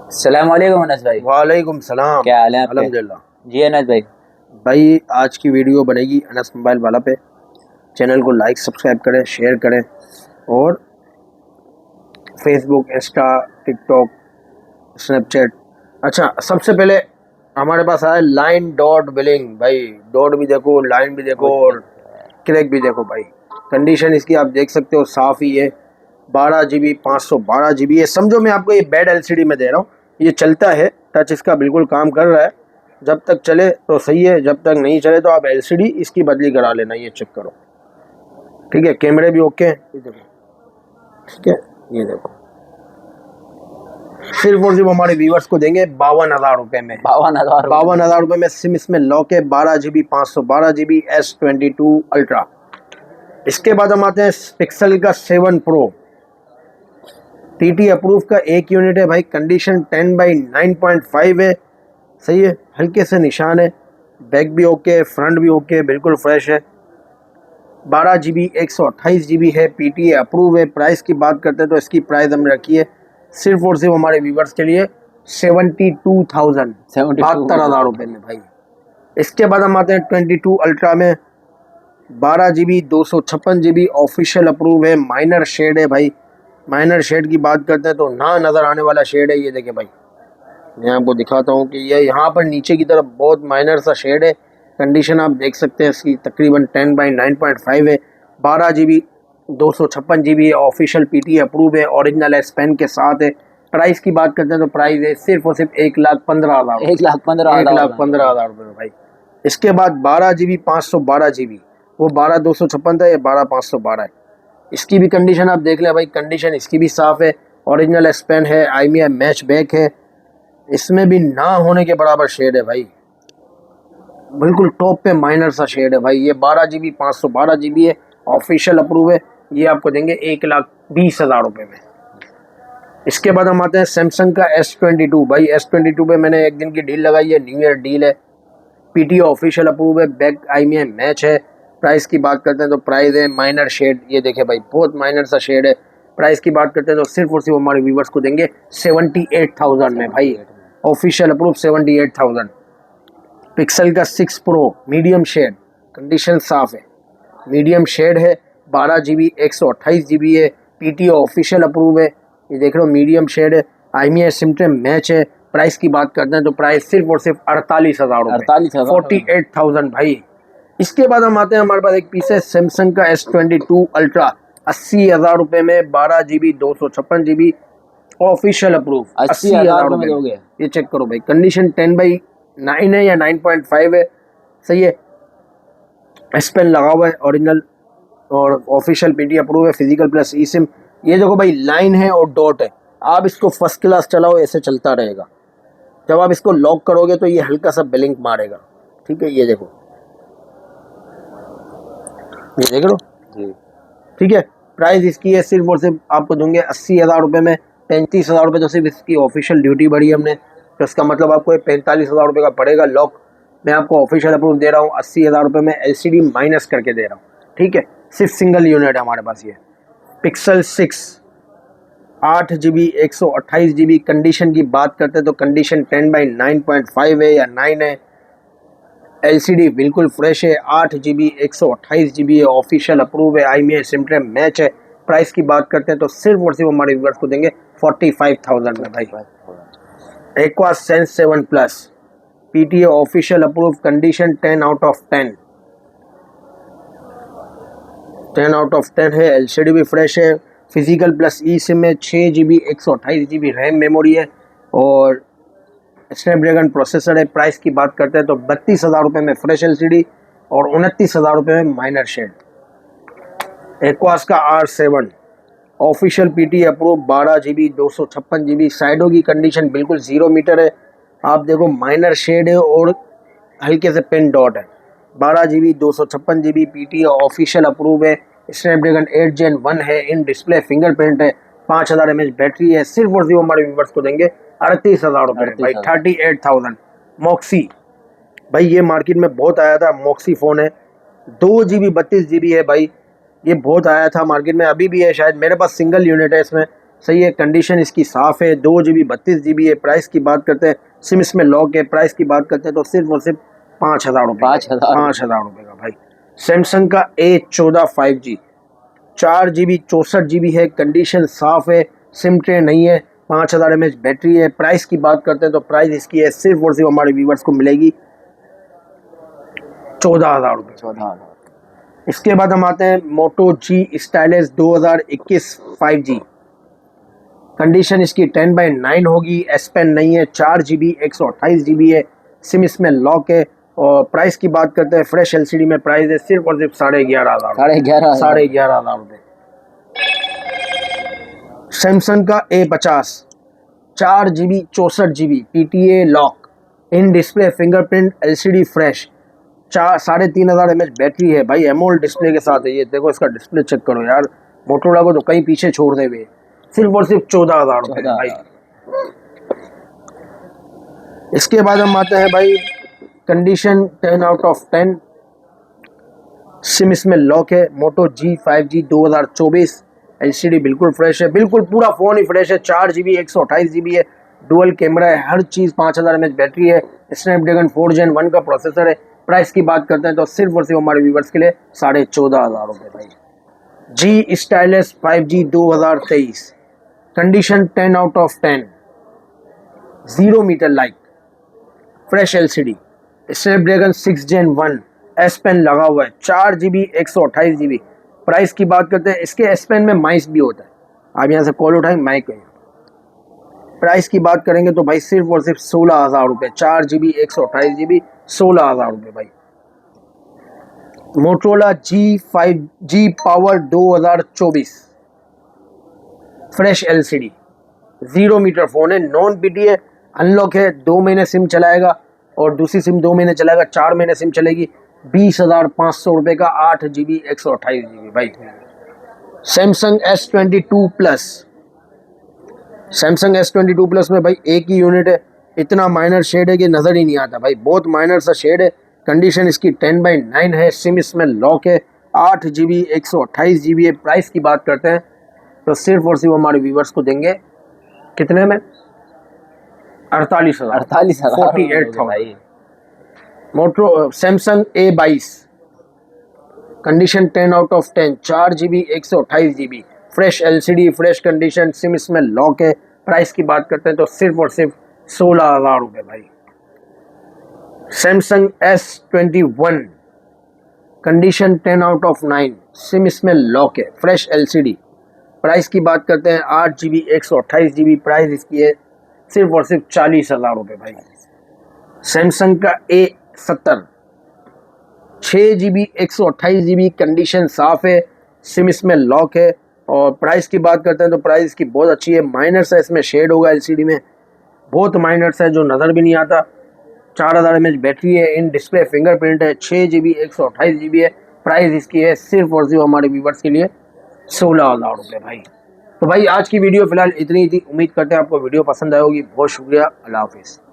अस्सलाम वालेकुम अनस भाई। वालेकुम सलाम। क्या हाल है आपके? अल्हम्दुलिल्लाह। जी अनस भाई। भाई आज की वीडियो बनेगी अनस मोबाइल वाला पे। चैनल को लाइक सब्सक्राइब करें, शेयर करें और फेसबुक, इंस्टा, टिकटॉक, स्नैपचैट। अच्छा, सबसे पहले हमारे पास आया लाइन डॉट बिलिंग। भाई डॉट भी देखो, लाइन भी देखो और क्रैक भी देखो। भाई कंडीशन इसकी आप देख सकते हो, साफ़ ही है। 12 GB 512 GB है। समझो मैं आपको ये बेड एलसीडी में दे रहा हूँ, ये चलता है, टच इसका बिल्कुल काम कर रहा है। जब तक चले तो सही है, जब तक नहीं चले तो आप एलसीडी इसकी बदली करा लेना। ये चेक करो, ठीक है। कैमरे भी ओके हैं, ये देखो, ठीक है। ये देखो, सिर्फ और सिर्फ हमारे व्यूवर्स को देंगे 52,000 रुपये में। 52,000 रुपये में सिम इसमें लॉक है। 12 GB 512 GB S22 अल्ट्रा। इसके बाद हम आते हैं पिक्सल का 7 प्रो। टीटी अप्रूव का एक यूनिट है भाई। कंडीशन 10/9.5 है, सही है। हल्के से निशान है। बैक भी ओके, फ्रंट भी ओके, बिल्कुल फ्रेश है। 12 GB 128 GB है। पीटीए अप्रूव है। प्राइस की बात करते हैं तो इसकी प्राइस हमने रखी है सिर्फ और सिर्फ हमारे व्यूवर्स के लिए 72,000, 72,000 रुपये में भाई। इसके बाद हम आते हैं 22 अल्ट्रा में। 12 GB 256 GB ऑफिशियल अप्रूव है। माइनर शेड है भाई। माइनर शेड की बात करते हैं तो ना नज़र आने वाला शेड है। ये देखिए भाई, मैं आपको दिखाता हूँ कि ये यहाँ पर नीचे की तरफ बहुत माइनर सा शेड है। कंडीशन आप देख सकते हैं इसकी, तकरीबन 10/9.5 है। 12 GB 256 GB है। ऑफिशियल पीटी अप्रूव है। ओरिजिनल एस पेन के साथ है। प्राइस की बात करते हैं तो प्राइस है सिर्फ और सिर्फ 1,15,000, 1,15,000 रुपये भाई। इसके बाद 12 GB 512 GB, वो 12,256 था, ये 12,512 है। इसकी भी कंडीशन आप देख लें भाई। कंडीशन इसकी भी साफ़ है। ओरिजिनल एस पेन है। IMEI मैच बैक है। इसमें भी ना होने के बराबर शेड है भाई, बिल्कुल टॉप पे माइनर सा शेड है भाई। ये 12 GB 512 GB है। ऑफिशियल अप्रूव है। ये आपको देंगे 1,20,000 रुपये में। इसके बाद हम आते हैं सैमसंग का S22 भाई। S22 पे मैंने एक दिन की डील लगाई है, न्यू ईयर डील है। पीटी ऑफिशियल अप्रूव है। बैक IMEI मैच है। प्राइस की बात करते हैं तो प्राइस है माइनर शेड, ये देखे भाई, बहुत माइनर सा शेड है। प्राइस की बात करते हैं तो सिर्फ और सिर्फ हमारे व्यूवर्स को देंगे 78,000 में भाई। Official approve 78,000। पिक्सल का 6 प्रो मीडियम शेड, कंडीशन साफ है, मीडियम शेड है। 12 GB 128 GB है। पीटी ऑफिशियल अप्रूव है। ये देख रहे हो, मीडियम शेड है। IMEI सिम्टम मैच है। प्राइस की बात करते हैं तो प्राइस सिर्फ और सिर्फ 48,000 रुपये, 48,000 भाई। इसके बाद हम आते हैं, हमारे पास एक पीस है सैमसंग का S22 अल्ट्रा 80,000 रुपये में। 12 GB 256 GB ऑफिशियल अप्रूव, 80,000 रुपये में। ये चेक करो भाई, कंडीशन 10/9 है या 9.5 है, सही है। एस पेन लगा हुआ है ओरिजिनल और ऑफिशियल पीटी अप्रूव है। फिजिकल प्लस ई सिम। ये देखो भाई, लाइन है और डॉट है। आप इसको फर्स्ट क्लास चलाओ, ऐसे चलता रहेगा। जब आप इसको लॉक करोगे तो ये हल्का सा ब्लिंक मारेगा, ठीक है। ये देखो, ये देख लो जी, ठीक है। प्राइस इसकी है सिर्फ और सिर्फ आपको दूंगे 80,000 रुपये में। 35,000 रुपये तो सिर्फ इसकी ऑफिशियल ड्यूटी बढ़ी हमने, तो इसका मतलब आपको 45,000 रुपये का पड़ेगा लॉक। मैं आपको ऑफिशियल अप्रूव दे रहा हूँ 80,000 रुपये में, LCD माइनस करके दे रहा हूँ, ठीक है। सिर्फ सिंगल यूनिट है हमारे पास। ये पिक्सल 6 8 GB 128 GB। कंडीशन की बात करते हैं तो कंडीशन 10/9.5 है या 9 है। LCD बिल्कुल फ्रेश है। 8 GB 128 GB है। ऑफिशियल अप्रूव है। IMEI सिम्टम मैच है। प्राइस की बात करते हैं तो सिर्फ और सिर्फ हमारे व्यूअर्स को देंगे 45,000 में भाई। Aqua sense 7 plus PTA official approve. Condition 10 out of 10, 10 out of 10 है। LCD भी फ्रेश है। फिजिकल प्लस ई सिम में 6 GB 128 GB रैम मेमोरी है और स्नैपड्रैगन प्रोसेसर है। प्राइस की बात करते हैं तो 32,000 रुपये में फ्रेश LCD और 29,000 रुपये में माइनर शेड। एक्वास का R7 official PT approve. 12 GB 256 GB। साइडों की कंडीशन बिल्कुल 0 मीटर है। आप देखो, माइनर शेड है और हल्के से पिन डॉट है। 12 GB 256 GB PT official approve है। स्नैपड्रैगन 8 Gen 1 है। इन डिस्प्ले फिंगरप्रिंट है। 5000 mAh बैटरी है। सिर्फ और सिर्फ हमारे व्यूवर्स को देंगे 38,000 रुपये भाई, 38,000। मॉक्सी भाई, ये मार्केट में बहुत आया था। मॉक्सी फ़ोन है, 2 GB 32 GB है भाई। ये बहुत आया था मार्केट में, अभी भी है शायद। मेरे पास सिंगल यूनिट है इसमें। सही है। कंडीशन इसकी साफ़ है। 2 GB 32 GB है। प्राइस की बात करते हैं, सिम इसमें लॉक है। प्राइस की बात करते हैं तो सिर्फ और सिर्फ 5,000 रुपये। 5,000 रुपये का भाई। सैमसंग का A14 5G 4 GB 64 GB है। कंडीशन साफ़ है, सिम ट्रे नहीं है, 5000 mAh बैटरी है। प्राइस की बात करते हैं तो प्राइस इसकी है सिर्फ और सिर्फ हमारे व्यूवर्स को मिलेगी 14,000 रुपये। 14,000। इसके बाद हम आते हैं मोटो G स्टाइलिश 2021 5G। कंडीशन इसकी 10/9 होगी। S पेन नहीं है। 4 GB 128 GB है। सिम इसमें लॉक है। और प्राइस की बात करते हैं, फ्रेश LCD में प्राइस है सिर्फ और सिर्फ 11,500। 11,500 रुपये। सैमसंग का A50 4 GB 64 GB PTA lock, in display fingerprint LCD fresh, 3,500 mAh battery है भाई। एमोल्ड डिस्प्ले के साथ है ये। देखो इसका डिस्प्ले चेक करो यार, मोटोरोला को तो कहीं पीछे छोड़ दे हुए। सिर्फ और सिर्फ 14,000 रुपये भाई। इसके बाद हम आते हैं भाई, कंडीशन 10 out of 10। सिम इसमें लॉक है। मोटो G 5G 2024। LCD बिल्कुल फ्रेश है, बिल्कुल पूरा फ़ोन ही फ्रेश है। 4 GB 128 GB है। डुअल कैमरा है, हर चीज़, 5000 mAh बैटरी है। स्नैपड्रैगन 4 Gen 1 का प्रोसेसर है। प्राइस की बात करते हैं तो सिर्फ और सिर्फ हमारे व्यूवर्स के लिए 14,500 रुपये भाई। G stylish 5G 2023। Condition 10 out of 10। 0 metre light, fresh LCD, Snapdragon 6 Gen 1, S pen लगा हुआ है। 4 GB 128 GB। प्राइस की बात करते हैं, इसके S पेन में माइक भी होता है। आप यहाँ से कॉल उठाएं, माइक है। प्राइस की बात करेंगे तो भाई सिर्फ और सिर्फ 16,000 रुपये। 4 GB 128 GB 16,000 रुपये भाई। Motorola G5G power 2024। Fresh LCD, 0 metre phone है, नॉन PTA, अनलॉक है। 2 महीने सिम चलाएगा और दूसरी सिम 2 महीने चलाएगा, 4 महीने सिम चलेगी। 20,500 रुपये का 8 GB 128 GB भाई। Samsung S22 plus. Samsung S22 plus में भाई एक ही यूनिट है। इतना माइनर शेड है कि नज़र ही नहीं आता भाई, बहुत माइनर सा शेड है। कंडीशन इसकी 10/9 है। सिम इसमें लॉक है। 8 GB 128 GB है। प्राइस की बात करते हैं तो सिर्फ और सिर्फ हमारे व्यूवर्स को देंगे कितने में? 48,000। 48,000। Moto Samsung A22। Condition 10 out of 10। 4 GB 128 GB, fresh LCD, fresh condition, SIM इसमें लॉक है। प्राइस की बात करते हैं तो सिर्फ और सिर्फ 16,000 रुपये भाई। Samsung S21। Condition 10 out of 9। SIM इसमें लॉक है, फ्रेश LCD। प्राइस की बात करते हैं 8 GB 128 GB। प्राइस इसकी है सिर्फ और सिर्फ 40,000 रुपये भाई। सैमसंग का A70 6 GB 128 GB। कंडीशन साफ़ है, सिम इसमें लॉक है। और प्राइस की बात करते हैं तो प्राइस की बहुत अच्छी है। माइनर सा इसमें शेड होगा LCD में, बहुत माइनर सा है जो नज़र भी नहीं आता। 4000 mAh बैटरी है, इन डिस्प्ले फिंगरप्रिंट है। 6 GB 128 GB है। प्राइस इसकी है सिर्फ और सिर्फ हमारे व्यूवर्स के लिए 16,000 रुपये भाई। तो भाई आज की वीडियो फ़िलहाल इतनी ही थी। उम्मीद करते हैं आपको वीडियो पसंद आई होगी। बहुत शुक्रिया। अल्लाह हाफिज़।